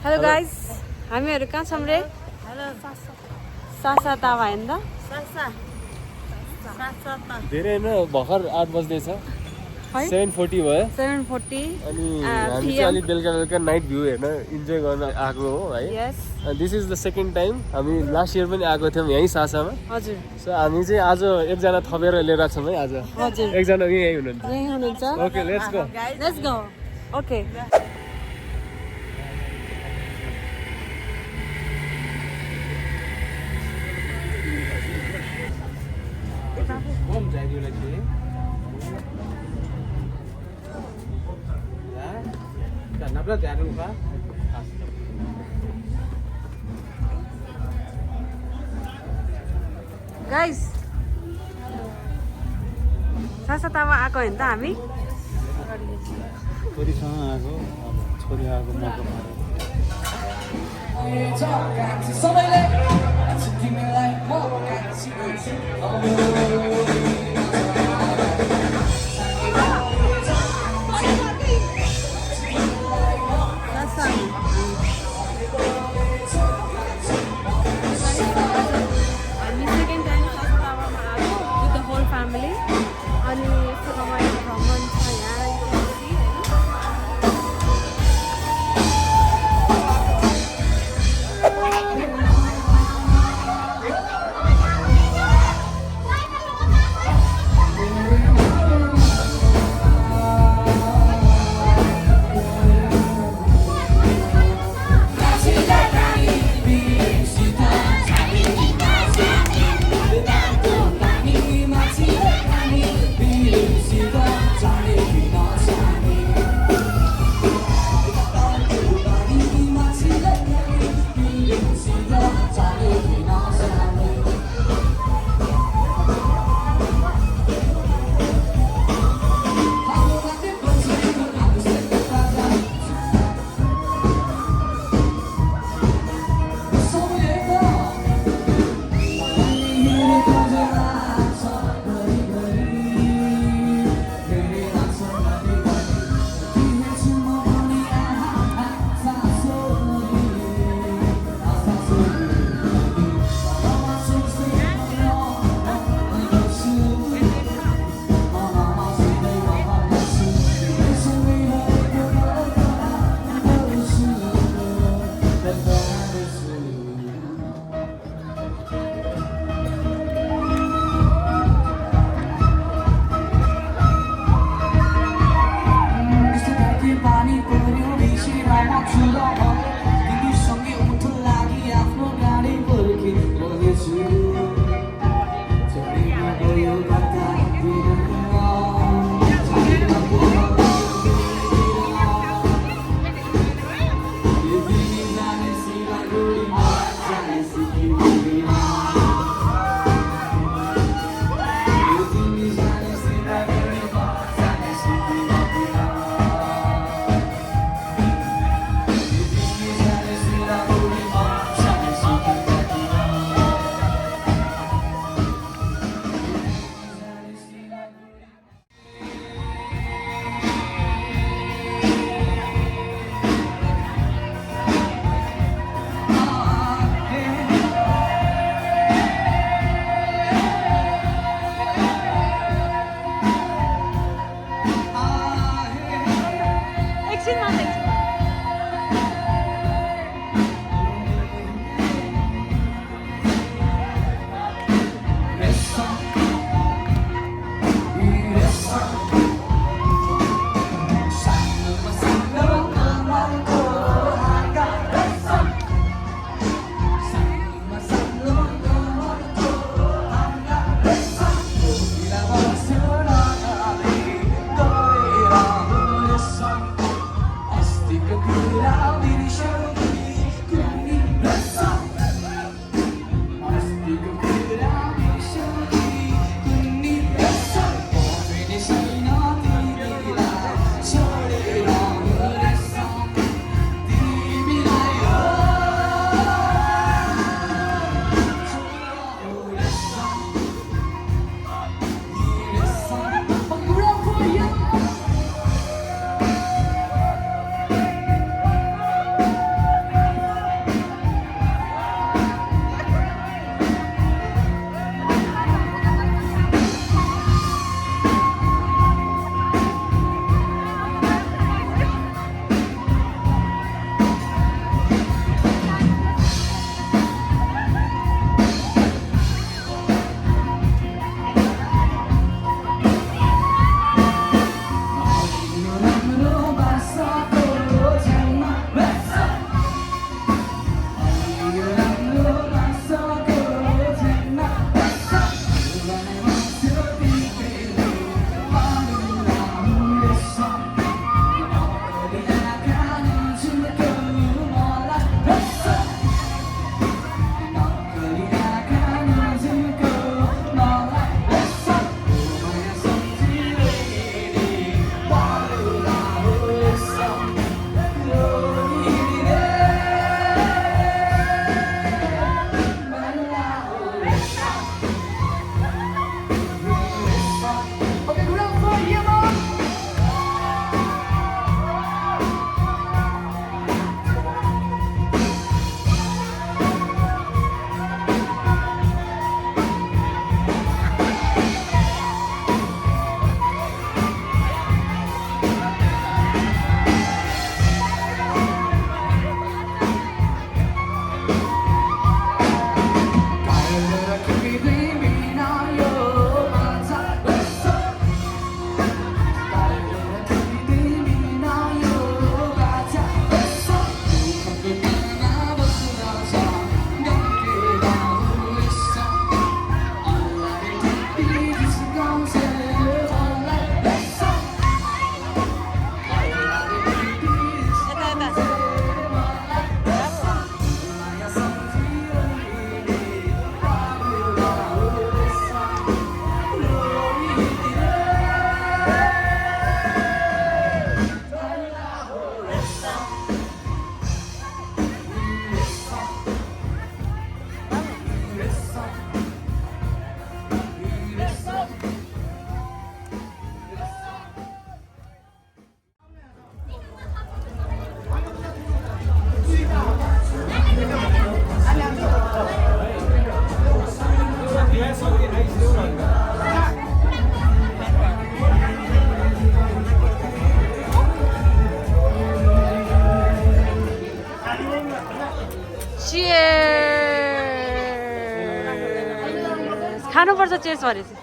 Hello guys, हामीहरु कहाँ छौं रे? हेलो सासा तावा हैन त? सासा धेरै न भर्खर 8 बज्दै छ 7:40 भयो 7:40 अनि हामी चाहिँ अलि बेलुका नाइट भ्यू हेर्न इन्जोय गर्न आएको हो है yes this is the second time हामी लास्ट इयर पनि आएको थियौँ यहीँ सासामा हजुर सो हामी चाहिँ आज एकजना थपेर लिएर छौँ है आज हजुर एकजना यहीँ हुनुहुन्छ यही हुनुहुन्छ okay let's go okay Bom jadi lagi. Ya. Dan nabla jadi lupa. Guys सासा तावा आएको हैन त हामी छोरीसँग आएको अब छोरी आएको मको खानुपर्छ चेस भनेपछि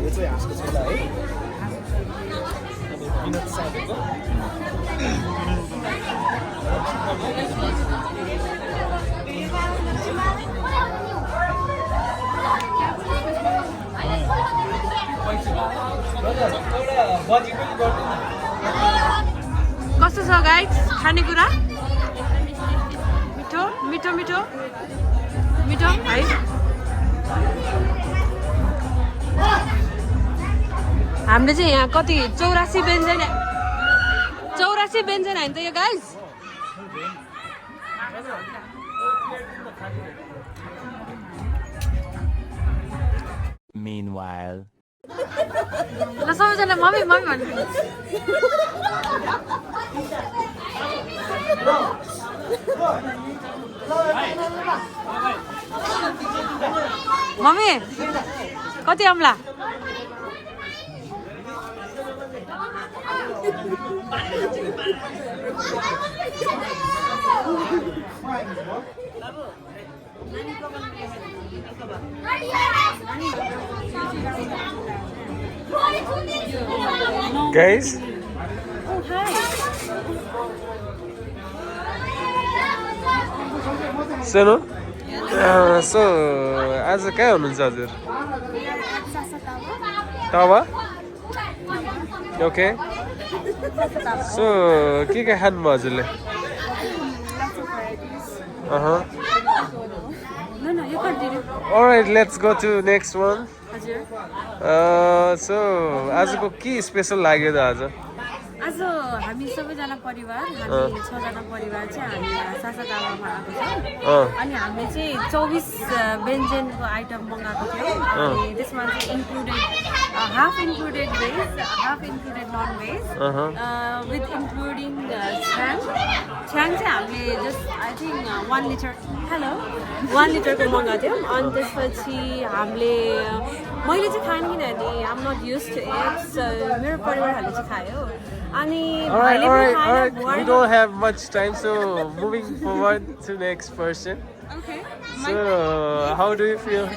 यो चाहिँ हाँसको छोला है पिनट सागको कस्तो छ गाइस खानेकुरा मिठो मिठो मिठो मिठो है हामीले चाहिँ यहाँ कति 84 व्यञ्जन होइन त यो गाइस Meanwhile. ल सबैजना मम्मी मम्मी भन्नु मम्मी कति अम्ला Guys, सुन्नु सो आज कहाँ हुनुहुन्छ हजुर तावा ओके सो के खानुभयो हजुरले Alright, let's go to next one. So आजको के स्पेशल लाग्यो त आज आज हामी सबैजना परिवार हामी 6 जना परिवार चाहिँ हामी सासा तावामा आएको छौँ अनि हामीले चाहिँ 24 व्यञ्जनको आइटम मगाएको थियौँ अनि त्यसमा चाहिँ included half included veg half included non veg with including छ्याङ चाहिँ हामीले जस्ट आई थिङ्क 1 लिटर 1 लिटरको मगाएको थियौँ अनि त्यसपछि हामीले मैले चाहिँ खाएँ किनभने I'm not use to it मेरो परिवारहरूले चाहिँ खायो अनि Alright, we don't have much time, so moving forward to next person. Okay. So, how do you feel?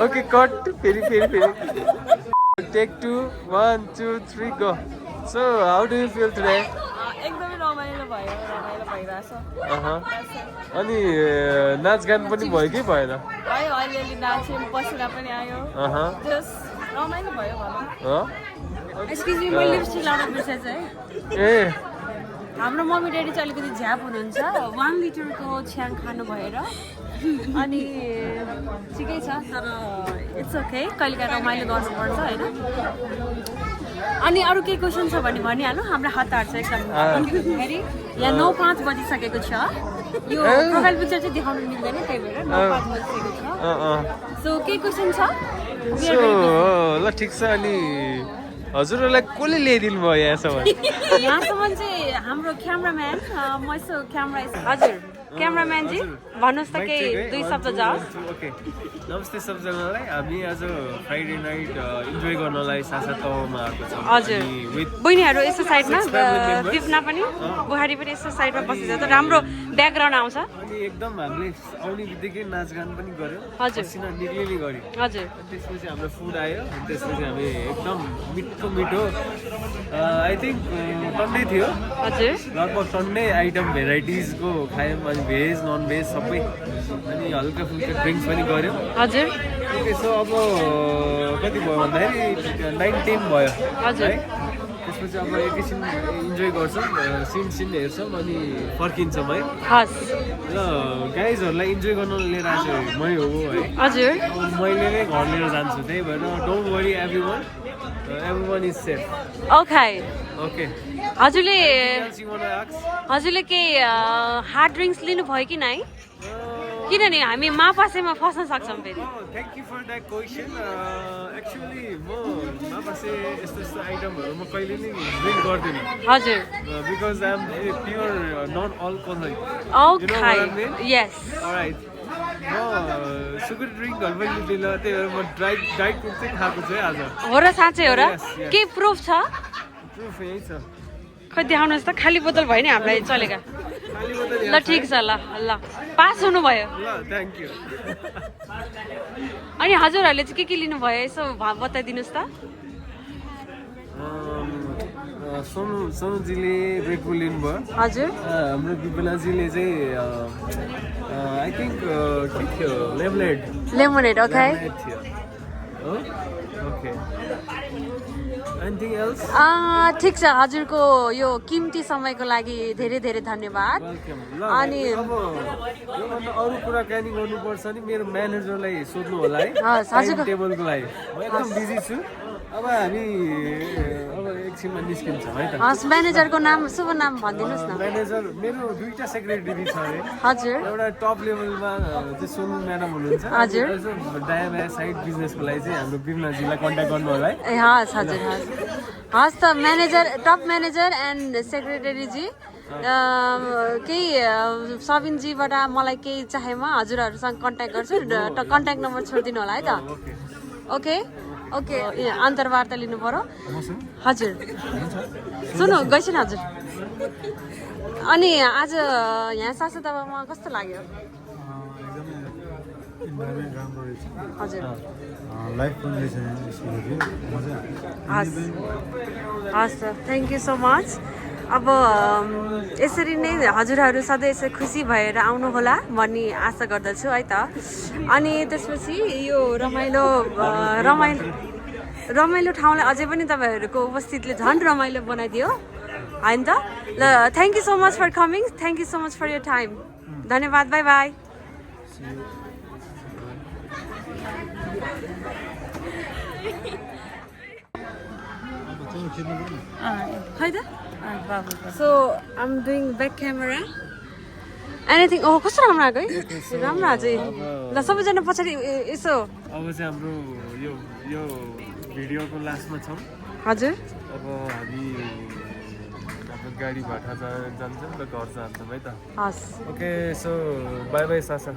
Okay, cut. Peri. Take 2, 1, 2, 3, go. So, how do you feel today? एकदमै रमाइलो भइरहेछ अनि नाचगान पनि भयो कि भएन भयो अलिअलि नाच्यौँ पसिना पनि आयो जस्ट रमाइलो भयो भनौँ एक्सक्युज मी मैले लिपस्टिक लाउन बिर्सेछ है ए हाम्रो मम्मी ड्याडी चाहिँ अलिकति झ्याप हुनुहुन्छ 1 लिटरको छ्याङ खानु भएर अनि ठिकै छ तर इट्स ओके कहिलेकाहीँ रमाइलो गर्नुपर्छ होइन अनि अरू केही क्वेसन छ भने भनिहाल्नु हाम्रो हतार छ एकदम फेरि यहाँ 9:05 बजिसकेको छ यो प्रोफाइल पिक्चर चाहिँ देखाउनु मिल्दैन त्यही भएर 9:05 बजिसकेको छ सो केही क्वेसन छ ल ठिक छ अनि हजुरहरूलाई कसले ल्याइदिनु भयो यहाँसम्म यहाँसम्म चाहिँ हाम्रो क्यामराम्यान म यसो क्यामरा हजुर क्यामराम्यानजी भन्नुहोस् त केही 2 शब्द जाओस् ओके नमस्ते सबैजनालाई हामी आज फ्राइडे नाइट इन्जोय गर्नलाई सासा तावामा आएको छौँ हजुर बहिनीहरू यसो साइडमा दिपना पनि बुहारी पनि यसो साइडमा बसेछ त राम्रो ब्याकग्राउन्ड आउँछ अनि एकदम हामीले आउने बित्तिकै नाचगान पनि गर्यो हजुर पसिना निक्लिने गर्यो हजुर त्यसपछि हाम्रो फुड आयो त्यसपछि हामी एकदम मिठो आई थिङ्क टन्डे थियो हजुर लगभग टन्डे आइटम भेराइटिजको खायौँ अनि भेज नन भेज सबै अनि हल्का फुल्का ड्रिङ्क्स पनि गऱ्यौँ हजुर त्यसो अब कति भयो भन्दाखेरि 9-10 भयो हजुर है त्यसपछि अब एकैछिन इन्जोय गर्छौँ सिन हेर्छौँ अनि फर्किन्छौँ है हस् ल गाइजहरूलाई इन्जोय गर्न लिएर आएको मै हो है हजुर मैले नै घर लिएर जान्छु त्यही भएर don't worry everyone is safe okay okay हजुरले केही हार्ड ड्रिङ्क्स लिनुभयो कि नै किनभने हामी मापासेमा फस्न सक्छौँ फेरि thank you for that question actually म मापासे यस्तो आइटमहरू म कहिले नै ड्रिङ्क गर्दिनँ हजुर because I am pure non alcoholic okay yes alright sugar ड्रिङ्कहरू पनि लिँदैन त्यही भएर म डाइट फुड चाहिँ खाएको छु है आज हो र साँच्चै हो र Yes, yes. के प्रुफ छ प्रुफ यही छ खै देखाउनुहोस् त खाली बोतल भयो नि हामीलाई चलेका खाली मात्रै ल ल्याएको ठिक छ ल ल पास हुनुभयो छु। ल थ्याङ्क यू अनि हजुरहरूले चाहिँ के लिनुभयो यसो बताइदिनुहोस् त सोनुजीले रेड बुल लिनुभयो हजुर हाम्रो विपलाजीले चाहिँ आई थिङ्क के थियो लेमनेड लेमोनेड ओके थियो हो ओके एनिथिङ एल्स ठिक छ हजुरको यो कीमती समयको लागि धेरै धेरै धन्यवाद वेलकम ल अनि अब योभन्दा अरू कुराकानी गर्नुपर्छ नि मेरो म्यानेजरलाई सोध्नु होला है हस्, हजुरको- टाइम टेबलको लागि म एकदम बिजी छु अब हामी अब एकछिनमा निस्किन्छौँ है त हस् म्यानेजरको नाम शुभ नाम भनिदिनुहोस् न म्यानेजर मेरो दुईटा सेक्रेटरी छ अरे हजुर एउटा टप लेभलमा चाहिँ सोनु म्याडम हुनुहुन्छ हजुर। दायाँ बायाँ साइड बिजनेसको लागि चाहिँ हाम्रो बिमलाजीलाई कन्ट्याक्ट गर्नु होला है ए हस् हजुर हस् हस् त म्यानेजर टप म्यानेजर एन्ड सेक्रेटरीजी केही सबिनजीबाट मलाई केही चाहेमा हजुरहरूसँग कन्ट्याक्ट गर्छु कन्ट्याक्ट नम्बर छोडिदिनु होला है त ओके ओके ओके अन्तर्वार्ता लिनु पर्यो हजुर सुन्नु गइसन हजुर अनि आज यहाँ सासुदाबामा कस्तो लाग्यो इन्भाइरोमेन्ट राम्रो रहेछ हजुर लाइफ पनि रहेछ स्कुलहरू मजा हस् हस् sir thank you so much अब यसरी नै हजुरहरू सधैँ यसरी खुसी भएर आउनुहोला भन्ने आशा गर्दछु है त अनि त्यसपछि यो रमाइलो ठाउँलाई अझै पनि तपाईँहरूको उपस्थितिले झन् रमाइलो बनाइदियो होइन त ल thank you so much for coming thank you so much for your time धन्यवाद बाई बाई खै त so um doing back camera anything oh कस्तो राम्रो आएको है राम्रो आज ल सबैजना पछाडि यसो अब चाहिँ हाम्रो यो भिडियोको लास्टमा छौँ हजुर अब हामी अब गाडी भाटा जान्छौँ र घर जान्छौँ है त हस् ओके सो बाई बाई सासा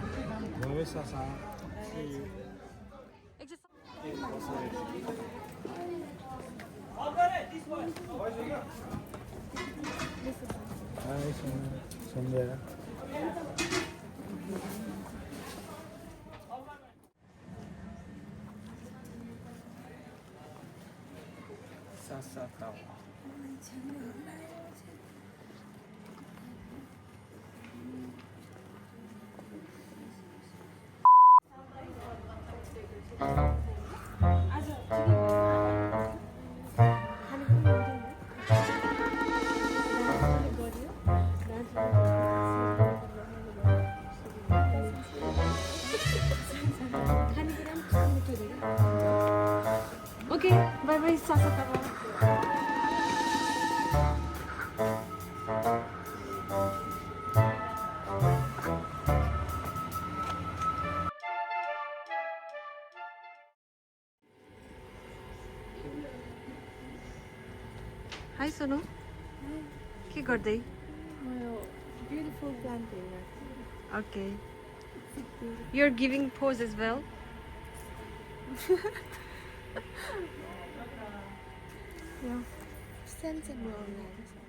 सन्ध्या सासा ताऊ ओके बाई बाई सासा हाई सोनु के गर्दै Beautiful planting. Okay you're giving pose as well Yeah. Sensible.